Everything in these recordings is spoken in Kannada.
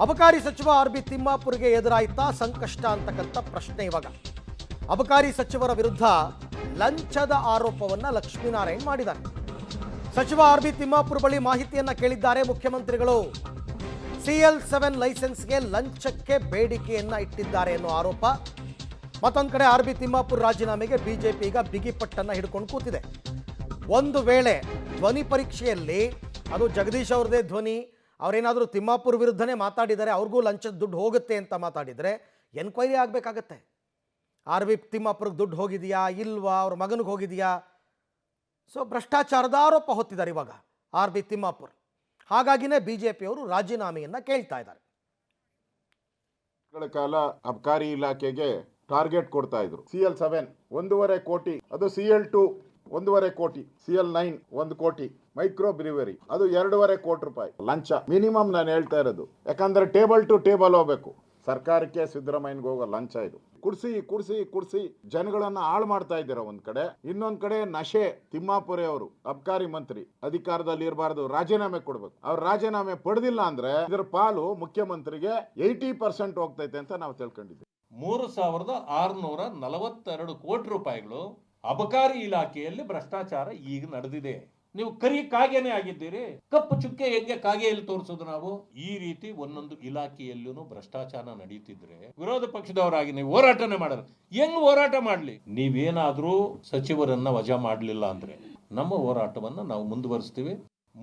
ಅಬಕಾರಿ ಸಚಿವ ಆರ್.ಬಿ. ತಿಮ್ಮಾಪುರ್ಗೆ ಎದುರಾಯ್ತಾ ಸಂಕಷ್ಟ ಅಂತಕ್ಕಂಥ ಪ್ರಶ್ನೆ ಇವಾಗ. ಅಬಕಾರಿ ಸಚಿವರ ವಿರುದ್ಧ ಲಂಚದ ಆರೋಪವನ್ನ ಲಕ್ಷ್ಮೀನಾರಾಯಣ್ ಮಾಡಿದ್ದಾರೆ. ಸಚಿವ ಆರ್.ಬಿ. ತಿಮ್ಮಾಪುರ್ ಬಳಿ ಮಾಹಿತಿಯನ್ನ ಕೇಳಿದ್ದಾರೆ ಮುಖ್ಯಮಂತ್ರಿಗಳು. CL7 ಲೈಸೆನ್ಸ್ಗೆ ಲಂಚಕ್ಕೆ ಬೇಡಿಕೆಯನ್ನ ಇಟ್ಟಿದ್ದಾರೆ ಅನ್ನೋ ಆರೋಪ. ಮತ್ತೊಂದು ಕಡೆ ಆರ್.ಬಿ. ತಿಮ್ಮಾಪುರ್ ರಾಜೀನಾಮೆಗೆ ಬಿಜೆಪಿ ಈಗ ಬಿಗಿಪಟ್ಟನ್ನ ಹಿಡ್ಕೊಂಡು ಕೂತಿದೆ. ಒಂದು ವೇಳೆ ಧ್ವನಿ ಪರೀಕ್ಷೆಯಲ್ಲಿ ಅದು ಜಗದೀಶ್ ಅವ್ರದೇ ಧ್ವನಿ, ಅವರೇನಾದರೂ ತಿಮ್ಮಾಪುರ್ ವಿರುದ್ಧನೇ ಮಾತಾಡಿದರೆ, ಅವ್ರಿಗೂ ಲಂಚದ ದುಡ್ಡು ಹೋಗುತ್ತೆ ಅಂತ ಮಾತಾಡಿದರೆ ಎನ್ಕ್ವೈರಿ ಆಗಬೇಕಾಗತ್ತೆ. ಆರ್.ಬಿ. ತಿಮ್ಮಾಪುರ್ಗೆ ದುಡ್ಡು ಹೋಗಿದೆಯಾ ಇಲ್ವಾ, ಅವ್ರ ಮಗನಿಗೆ ಹೋಗಿದೆಯಾ? ಸೊ ಭ್ರಷ್ಟಾಚಾರದ ಆರೋಪ ಹೊತ್ತಿದ್ದಾರೆ ಇವಾಗ ಆರ್.ಬಿ. ತಿಮ್ಮಾಪುರ್. ಹಾಗಾಗಿನೇ ಬಿಜೆಪಿಯವರು ರಾಜೀನಾಮೆಯನ್ನ ಕೇಳ್ತಾ ಇದ್ದಾರೆ. ಕಾಲ ಅಬಕಾರಿ ಇಲಾಖೆಗೆ ಟಾರ್ಗೆಟ್ ಕೊಡ್ತಾ ಇದ್ರು. CL7 1.5 ಕೋಟಿ, ಅದು CL2 1.5 ಕೋಟಿ, CL9 1 ಕೋಟಿ, ಮೈಕ್ರೋ ಬ್ರಿವರಿ ಅದು 2.5 ಕೋಟಿ ರೂಪಾಯಿ ಲಂಚ ಮಿನಿಮಮ್. ನಾನು ಹೇಳ್ತಾ ಇರೋದು ಯಾಕಂದ್ರೆ ಟೇಬಲ್ ಟು ಟೇಬಲ್ ಹೋಗ್ಬೇಕು. ಸರ್ಕಾರಕ್ಕೆ ಸಿದ್ದರಾಮಯ್ಯಗೆ ಹೋಗೋ ಲಂಚ ಇದು. ಕುಡ್ಸಿ ಜನಗಳನ್ನ ಹಾಳು ಮಾಡ್ತಾ ಇದ್ದೀರಾ ಒಂದ್ ಕಡೆ. ಇನ್ನೊಂದ್ ಕಡೆ ನಶೆ. ತಿಮ್ಮಾಪುರೆ ಅವರು ಅಬಕಾರಿ ಮಂತ್ರಿ, ಅಧಿಕಾರದಲ್ಲಿ ಇರಬಾರ್ದು, ರಾಜೀನಾಮೆ ಕೊಡ್ಬೇಕು. ಅವ್ರು ರಾಜೀನಾಮೆ ಪಡೆದಿಲ್ಲ ಅಂದ್ರೆ ಇದರ ಪಾಲು ಮುಖ್ಯಮಂತ್ರಿಗೆ 80% ಹೋಗ್ತೈತೆ ಅಂತ ನಾವು ತಿಳ್ಕೊಂಡಿದ್ದೀವಿ. 3642 ಕೋಟಿ ರೂಪಾಯಿಗಳು ಅಬಕಾರಿ ಇಲಾಖೆಯಲ್ಲಿ ಭ್ರಷ್ಟಾಚಾರ ಈಗ ನಡೆದಿದೆ. ನೀವು ಕರಿ ಕಾಗೇನೆ ಆಗಿದ್ದೀರಿ. ಕಪ್ಪು ಚುಕ್ಕೆ ಹೆಂಗೆ ಕಾಗೆಯಲ್ಲಿ ತೋರಿಸೋದು ನಾವು? ಈ ರೀತಿ ಒಂದೊಂದು ಇಲಾಖೆಯಲ್ಲೂ ಭ್ರಷ್ಟಾಚಾರ ನಡೀತಿದ್ರೆ ವಿರೋಧ ಪಕ್ಷದವರಾಗಿ ನೀವು ಹೋರಾಟನೇ ಮಾಡಲ್ಲ. ಹೆಂಗ್ ಹೋರಾಟ ಮಾಡ್ಲಿ? ನೀವೇನಾದ್ರೂ ಸಚಿವರನ್ನ ವಜಾ ಮಾಡ್ಲಿಲ್ಲ ಅಂದ್ರೆ ನಮ್ಮ ಹೋರಾಟವನ್ನ ನಾವು ಮುಂದುವರಿಸ್ತೀವಿ.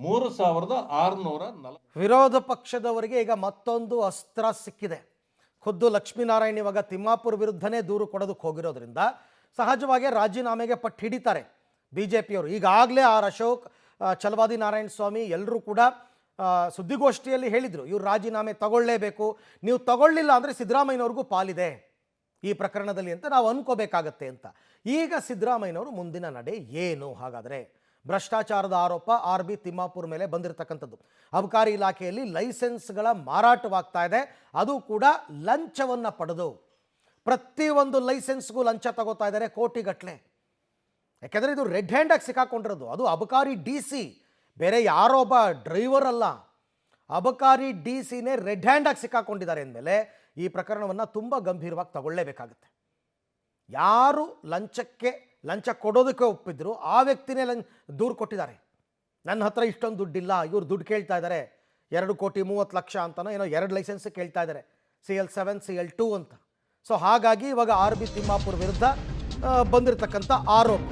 3640 ವಿರೋಧ ಪಕ್ಷದವರಿಗೆ ಈಗ ಮತ್ತೊಂದು ಅಸ್ತ್ರ ಸಿಕ್ಕಿದೆ. ಖುದ್ದು ಲಕ್ಷ್ಮೀನಾರಾಯಣ್ ಇವಾಗ ತಿಮ್ಮಾಪುರ್ ವಿರುದ್ಧನೇ ದೂರು ಕೊಡೋದಕ್ಕೆ ಹೋಗಿರೋದ್ರಿಂದ ಸಹಜವಾಗಿ ರಾಜೀನಾಮೆಗೆ ಪಟ್ಟು ಹಿಡಿತಾರೆ ಬಿಜೆಪಿಯವರು. ಈಗಾಗಲೇ ಆರ್ ಅಶೋಕ್, ಛಲವಾದಿ ನಾರಾಯಣ ಸ್ವಾಮಿ ಎಲ್ಲರೂ ಕೂಡ ಸುದ್ದಿಗೋಷ್ಠಿಯಲ್ಲಿ ಹೇಳಿದರು, ಇವ್ರು ರಾಜೀನಾಮೆ ತಗೊಳ್ಳೇಬೇಕು, ನೀವು ತಗೊಳ್ಳಿಲ್ಲ ಅಂದರೆ ಸಿದ್ದರಾಮಯ್ಯನವ್ರಿಗೂ ಪಾಲಿದೆ ಈ ಪ್ರಕರಣದಲ್ಲಿ ಅಂತ ನಾವು ಅನ್ಕೋಬೇಕಾಗತ್ತೆ ಅಂತ. ಈಗ ಸಿದ್ದರಾಮಯ್ಯನವರು ಮುಂದಿನ ನಡೆ ಏನು? ಹಾಗಾದರೆ ಭ್ರಷ್ಟಾಚಾರದ ಆರೋಪ ಆರ್.ಬಿ. ತಿಮ್ಮಾಪುರ್ ಮೇಲೆ ಬಂದಿರತಕ್ಕಂಥದ್ದು. ಅಬಕಾರಿ ಇಲಾಖೆಯಲ್ಲಿ ಲೈಸೆನ್ಸ್ಗಳ ಮಾರಾಟವಾಗ್ತಾ ಇದೆ, ಅದು ಕೂಡ ಲಂಚವನ್ನು ಪಡೆದು. ಪ್ರತಿಯೊಂದು ಲೈಸೆನ್ಸ್ಗೂ ಲಂಚ ತಗೋತಾ ಇದ್ದಾರೆ ಕೋಟಿಗಟ್ಟಲೆ. ಯಾಕೆಂದರೆ ಇದು ರೆಡ್ ಹ್ಯಾಂಡಾಗಿ ಸಿಕ್ಕಾಕೊಂಡಿರೋದು. ಅದು ಅಬಕಾರಿ DC, ಬೇರೆ ಯಾರೋ ಒಬ್ಬ ಡ್ರೈವರ್ ಅಲ್ಲ, ಅಬಕಾರಿ DCನೇ ರೆಡ್ ಹ್ಯಾಂಡಾಗಿ ಸಿಕ್ಕಾಕೊಂಡಿದ್ದಾರೆ ಅಂದಮೇಲೆ ಈ ಪ್ರಕರಣವನ್ನು ತುಂಬ ಗಂಭೀರವಾಗಿ ತಗೊಳ್ಳೇಬೇಕಾಗುತ್ತೆ. ಯಾರು ಲಂಚ ಕೊಡೋದಕ್ಕೆ ಒಪ್ಪಿದ್ರು ಆ ವ್ಯಕ್ತಿನೇ ದೂರು ಕೊಟ್ಟಿದ್ದಾರೆ. ನನ್ನ ಹತ್ರ ಇಷ್ಟೊಂದು ದುಡ್ಡಿಲ್ಲ, ಇವ್ರು ದುಡ್ಡು ಕೇಳ್ತಾ ಇದ್ದಾರೆ 2,30,00,000 ಅಂತನೋ ಏನೋ 2 ಲೈಸೆನ್ಸ್ ಕೇಳ್ತಾ ಇದ್ದಾರೆ, CL7 CL2 ಅಂತ. ಸೊ ಹಾಗಾಗಿ ಇವಾಗ ಆರ್.ಬಿ. ತಿಮ್ಮಾಪುರ್ ವಿರುದ್ಧ ಬಂದಿರತಕ್ಕಂಥ ಆರೋಪ.